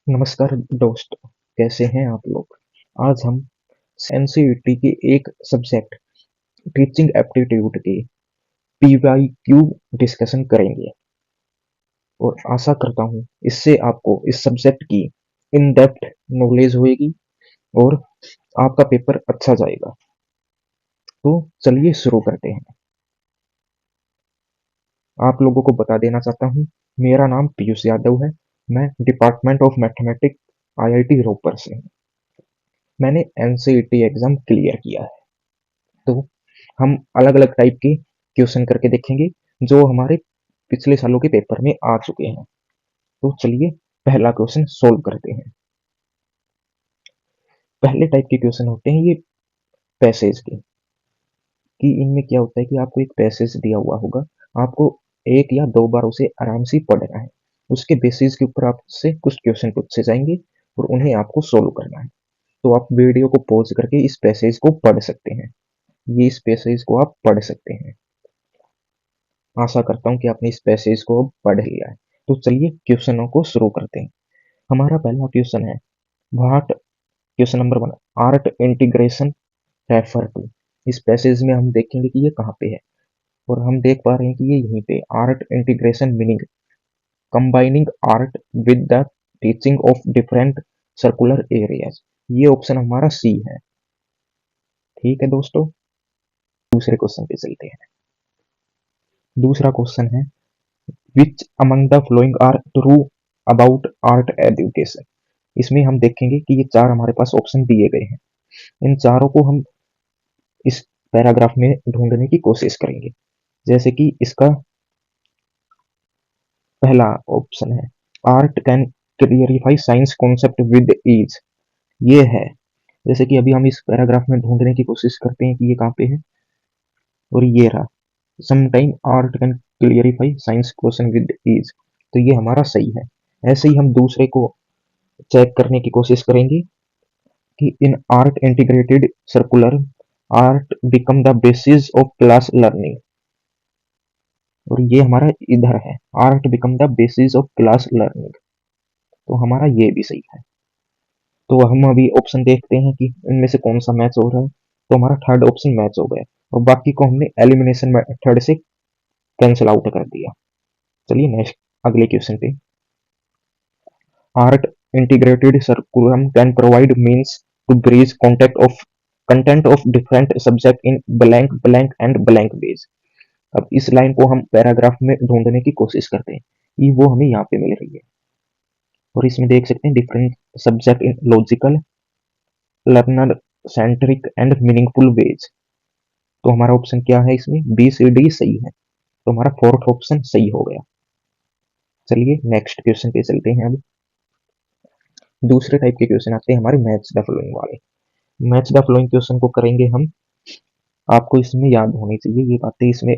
नमस्कार दोस्तों, कैसे हैं आप लोग? आज हम एनसीईटी के एक सब्जेक्ट टीचिंग एप्टीट्यूड के पीवाईक्यू डिस्कशन करेंगे और आशा करता हूँ इससे आपको इस सब्जेक्ट की इन डेप्थ नॉलेज होएगी और आपका पेपर अच्छा जाएगा। तो चलिए शुरू करते हैं। आप लोगों को बता देना चाहता हूँ, मेरा नाम पीयूष यादव है। मैं department of mathematics IIT Ropar से हूँ। मैंने एनसीईटी एग्जाम क्लियर किया है। तो हम अलग-अलग टाइप के क्वेश्चन करके देखेंगे जो हमारे पिछले सालों के पेपर में आ चुके हैं। तो चलिए पहला क्वेश्चन सोल्व करते हैं। पहले टाइप के क्वेश्चन होते हैं ये पैसेज के, कि इनमें क्या होता है कि आपको एक पैसेज दिया हुआ होगा, आपको एक या दो बार उसे आराम से पढ़ना है। उसके बेसिस के ऊपर आपसे कुछ क्वेश्चन पूछे जाएंगे और उन्हें आपको सोल्व करना है। तो आप वीडियो को पॉज करके इस पैसेज को पढ़ सकते हैं। ये इस पैसेज को आप पढ़ सकते हैं। आशा करता हूँ कि आपने इस पैसेज को पढ़ लिया है। तो चलिए क्वेश्चनों को शुरू करते हैं। हमारा पहला क्वेश्चन है, what question number 1, art integration refer to. इस पैसेज में हम देखेंगे कि ये कहाँ पे है और हम देख पा रहे हैं कि ये यहीं पे art integration meaning combining art with the teaching of different circular areas. ये ऑप्शन हमारा सी है। ठीक है दोस्तों, दूसरे क्वेश्चन पे चलते हैं। दूसरा क्वेश्चन है, which among the following are true about art education. इसमें हम देखेंगे कि ये चार हमारे पास ऑप्शन दिए गए हैं। इन चारों को हम इस पैराग्राफ में ढूंढने की कोशिश करेंगे। जैसे कि इसका पहला ऑप्शन है, art can clarify science concept with ease. ये है। जैसे कि अभी हम इस पैराग्राफ में ढूंढने की कोशिश करते हैं कि ये कहाँ पे है, और ये रहा, sometime art can clarify science question with ease. तो ये हमारा सही है। ऐसे ही हम दूसरे को चेक करने की कोशिश करेंगे कि इन art integrated circular art become the basis of class learning. और ये हमारा इधर है, art become the basis of class learning. तो हमारा ये भी सही है। तो हम अभी ऑप्शन देखते हैं कि इनमें से कौन सा मैच हो रहा है। तो हमारा थर्ड ऑप्शन मैच हो गया और बाकी को हमने एलिमिनेशन मेथड से कैंसिल आउट कर दिया। चलिए नेक्स्ट अगले क्वेश्चन पे। Art integrated curriculum can provide means to bridge content of different subject in blank blank and blank ways। अब इस लाइन को हम पैराग्राफ में ढूंढने की कोशिश करते हैं, ये वो हमें यहाँ पे मिल रही है। और इसमें देख सकते हैं different subject in logical, learner centric and meaningful ways. तो हमारा ऑप्शन क्या है इसमें, बी सी डी सही है। तो हमारा फोर्थ ऑप्शन सही हो गया। चलिए नेक्स्ट क्वेश्चन पे चलते हैं। अब दूसरे टाइप के क्वेश्चन आते हैं हमारे मैच द फॉलोइंग वाले। मैच द फ्लोइंग क्वेश्चन को करेंगे हम। आपको इसमें याद होनी चाहिए ये बातें। इसमें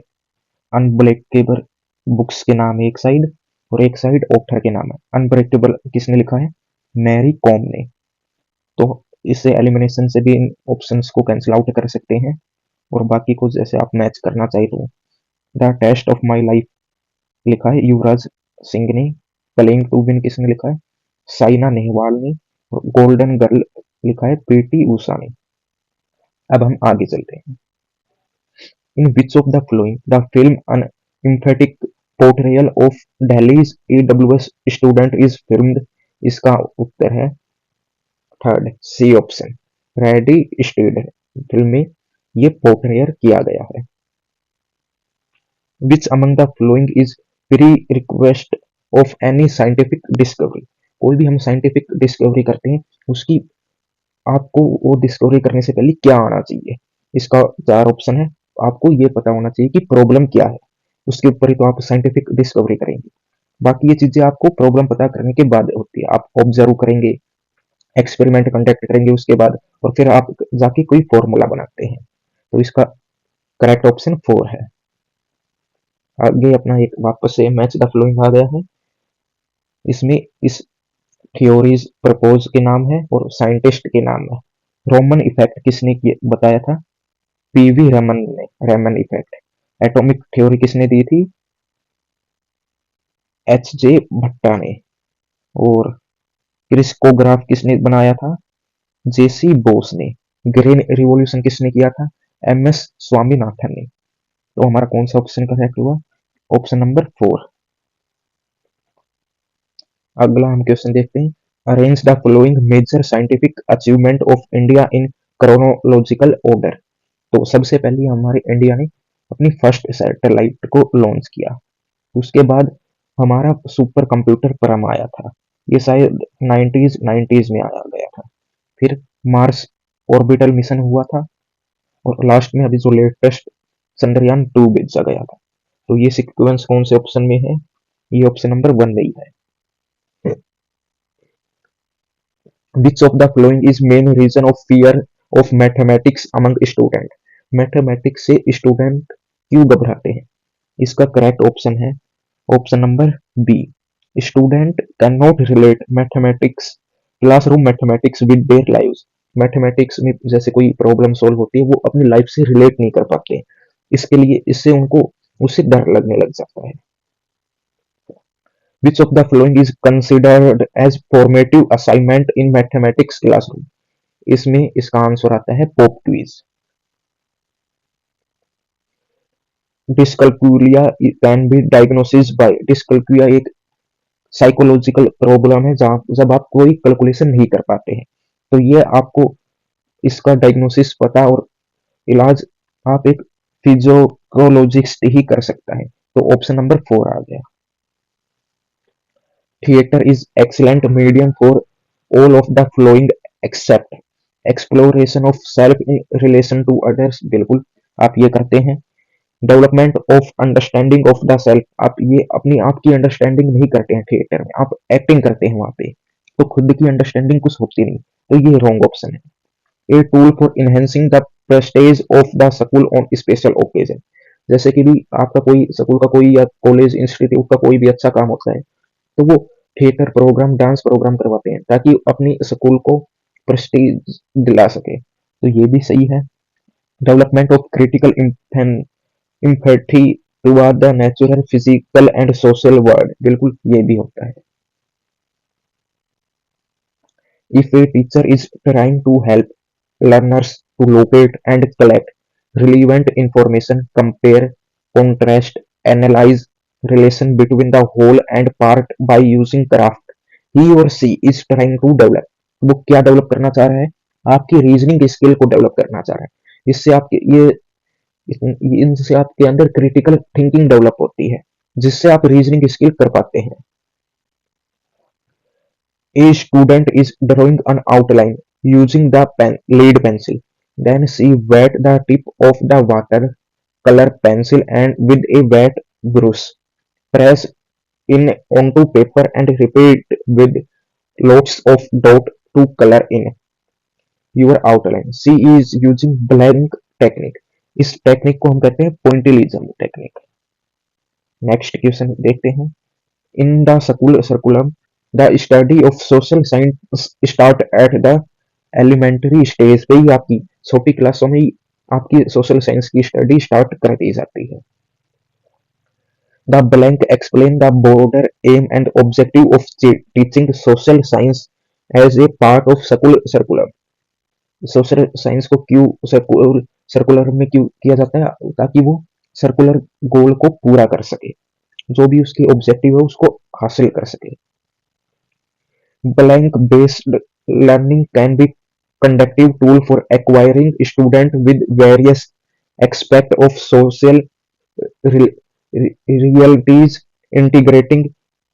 अनब्रेकेबल बुक्स के नाम है एक साइड, और एक साइड ऑथर के नाम है। अनब्रेकेबल किसने लिखा है, मैरी कॉम ने। तो इससे एलिमिनेशन से भी इन ऑप्शंस को कैंसिल आउट कर सकते हैं और बाकी को जैसे आप मैच करना चाहे तो। The test of my life लिखा है युवराज सिंह ने। प्लेइंग टू विन किसने लिखा है, साइना नेहवाल ने। और गोल्डन गर्ल लिखा है पीटी ऊषा ने। अब हम आगे चलते हैं। In which of the following the film an emphatic portrayal of Delhi's EWS student is filmed? इसका उत्तर है third C option, ready student film में ये पोर्ट्रेयर किया गया है। Which among the following is pre-request of any scientific discovery? कोई भी हम साइंटिफिक डिस्कवरी करते हैं, उसकी आपको वो डिस्कवरी करने से पहले क्या आना चाहिए। इसका चार ऑप्शन है। आपको ये पता होना चाहिए कि प्रॉब्लम क्या है, उसके ऊपर ही तो आप साइंटिफिक डिस्कवरी करेंगे। बाकी ये चीजें आपको प्रॉब्लम पता करने के बाद होती है। आप ऑब्जर्व करेंगे, एक्सपेरिमेंट कंडक्ट करेंगे उसके बाद, और फिर आप जाके कोई फॉर्मूला बनाते हैं। तो इसका करेक्ट ऑप्शन 4 है। आगे अपना एक वापस से मैच द फ्लोइंग आ गया है। इसमें इस थ्योरीज प्रपोज के नाम है और साइंटिस्ट के नाम है। रोमन इफेक्ट किसने बताया था, पीवी रमन ने, रमन इफेक्ट। एटॉमिक थ्योरी किसने दी थी, एच जे भट्टा ने। और क्रिस्कोग्राफ किसने बनाया था? जेसी बोस ने। ग्रीन रिवॉल्यूशन किसने किया था? एमएस स्वामीनाथन ने। तो हमारा कौन सा ऑप्शन करेक्ट हुआ? Option number 4। अगला हम क्वेश्चन देखते हैं। Arrange the following major scientific achievement of India in chronological order. तो सबसे पहले हमारे इंडिया ने अपनी फर्स्ट सैटेलाइट को लॉन्च किया। उसके बाद हमारा सुपर कंप्यूटर परम आया था, ये शायद 90s में आया गया था। फिर मार्स ऑर्बिटल मिशन हुआ था, और लास्ट में अभी जो लेटेस्ट चंद्रयान 2 भेजा गया था। तो ये सीक्वेंस कौन से ऑप्शन में है? ये ऑप्शन नंबर 1 में ही है। Which of the following is main reason of fear of mathematics among student? Mathematics से स्टूडेंट क्यों घबराते हैं? इसका करेक्ट ऑप्शन है option number B. Student can not relate mathematics classroom mathematics with their lives. Mathematics में जैसे कोई problem solve होती है वो अपनी लाइफ से रिलेट नहीं कर पाते, इसके लिए इससे उनको उससे डर लगने लग जाता है। Which of the following is considered as formative assignment in mathematics classroom? इसमें इसका आंसर आता है pop quiz. Dyscalculia can be diagnosis by. Dyscalculia एक साइकोलॉजिकल प्रॉब्लम है जहाँ जब आप कोई कैलकुलेशन नहीं कर पाते हैं, तो ये आपको इसका डायग्नोसिस पता और इलाज आप एक फिजियोलॉजिस्ट ही कर सकता है। तो ऑप्शन नंबर 4 आ गया। Theatre is excellent medium for all of the following except exploration of self in relation to others। बिल्कुल आप ये करते हैं। Development of understanding of the self, आप ये अपनी आप की अंडरस्टैंडिंग नहीं करते हैं थिएटर में, आप एक्टिंग करते हैं वहां पे, तो खुद की अंडरस्टैंडिंग कुछ होती नहीं, तो ये रॉन्ग ऑप्शन है। A tool for enhancing the prestige of the school on special occasion. जैसे कि भी आपका कोई स्कूल का कोई या कॉलेज इंस्टीट्यूट का कोई भी अच्छा काम होता है, तो वो थिएटर प्रोग्राम डांस प्रोग्राम करवाते हैं ताकि अपनी स्कूल को प्रेस्टीज दिला सके, तो ये भी सही है। Development of critical empathy toward the natural physical and social world, बिल्कुल ये भी होता है। If a teacher is trying to help learners to locate and collect relevant information, compare, contrast, analyze relation between the whole and part by using craft, he or she is trying to develop। वो क्या develop करना चाह रहा है? आपकी reasoning skill को develop करना चाह रहा है। इससे आपके इनसे आपके अंदर क्रिटिकल थिंकिंग डेवलप होती है, जिससे आप रीजनिंग स्किल कर पाते हैं। A student is drawing an outline using the lead pencil. Then she wet the tip of the watercolor pencil and with a wet brush press in onto paper and repeat with lots of dot to color in your outline. She is using blank technique। इस technique को हम कहते हैं pointillism technique. Next question देखते हैं। In the school curriculum, the study of social science start at the elementary stage पे ही आपकी छोटी क्लासों में ही आपकी सोशल साइंस की स्टडी स्टार्ट कर दी जाती है। The blank explain the broader aim and objective of teaching social science as a part of school curriculum। Social science को क्यों सर्कुलर में क्यों किया जाता है? ताकि वो सर्कुलर गोल को पूरा कर सके, जो भी उसकी ऑब्जेक्टिव है उसको हासिल कर सके। Blank based learning can be conductive tool for acquiring student with various aspect of social realities, integrating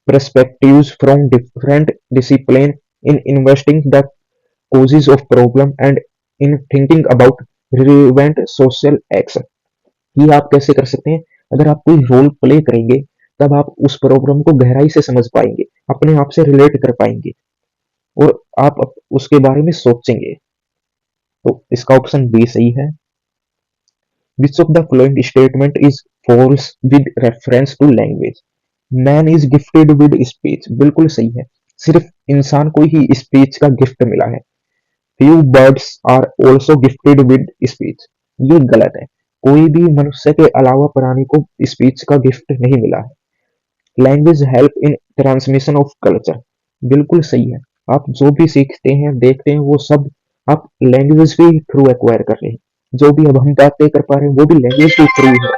perspectives from different discipline, in investing the causes of problem and in thinking about relevant social action। ये आप कैसे कर सकते हैं? अगर आप कोई role play करेंगे तब आप उस प्रॉब्लम को गहराई से समझ पाएंगे, अपने आप से रिलेट कर पाएंगे और आप उसके बारे में सोचेंगे। तो इसका ऑप्शन बी सही है। Which of the following statement is false with reference to language? Man is gifted with speech, बिल्कुल सही है। सिर्फ इंसान को ही स्पीच का गिफ्ट मिला है। Few birds are also gifted with speech, ये गलत है। कोई भी मनुष्य के अलावा प्राणी को स्पीच का गिफ्ट नहीं मिला है। Language help in transmission of culture, बिल्कुल सही है। आप जो भी सीखते हैं देखते हैं वो सब आप लैंग्वेज के थ्रू एक्वायर कर रहे हैं। जो भी अब हम बातें कर पा रहे हैं वो भी लैंग्वेज के थ्रू है।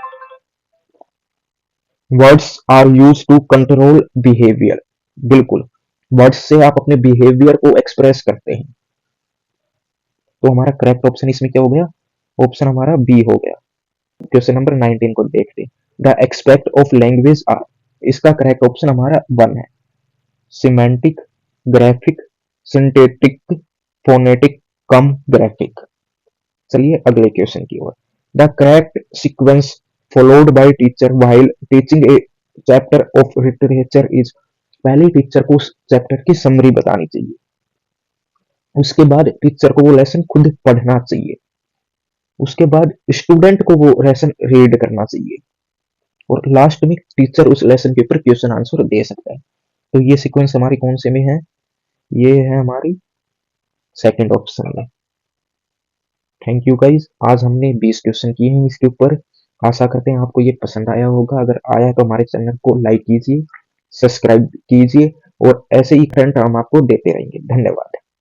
Words are use to control behaviour. बिल्कुल, वर्ड्स से आप अपने बिहेवियर को एक्सप्रेस करते हैं। तो हमारा करेक्ट ऑप्शन इसमें क्या हो गया? ऑप्शन हमारा बी हो गया। क्वेश्चन नंबर 19 को देखते हैं। The expect of language are, इसका करेक्ट ऑप्शन हमारा 1 है। सिमेंटिक, ग्राफिक, सिंथेटिक, फोनेटिक, कम ग्राफिक। चलिए अगले क्वेश्चन की ओर। The correct sequence followed by teacher while teaching a chapter of literature is, पहले टीचर को उस चैप्टर की समरी बतानी चाहिए, उसके बाद टीचर को वो लेसन खुद पढ़ना चाहिए, उसके बाद स्टूडेंट को वो लेसन रीड करना चाहिए, और लास्ट में टीचर उस लेसन के ऊपर क्वेश्चन आंसर दे सकता है। तो ये सीक्वेंस हमारी कौन से में है? ये है हमारी सेकंड ऑप्शन में। थैंक यू गाइज, आज हमने 20 क्वेश्चन किए हैं इसके ऊपर। आशा करते हैं आपको ये पसंद आया होगा। अगर आया तो हमारे चैनल को लाइक कीजिए, सब्सक्राइब कीजिए, और ऐसे ही कंटेंट हम आपको देते रहेंगे। धन्यवाद।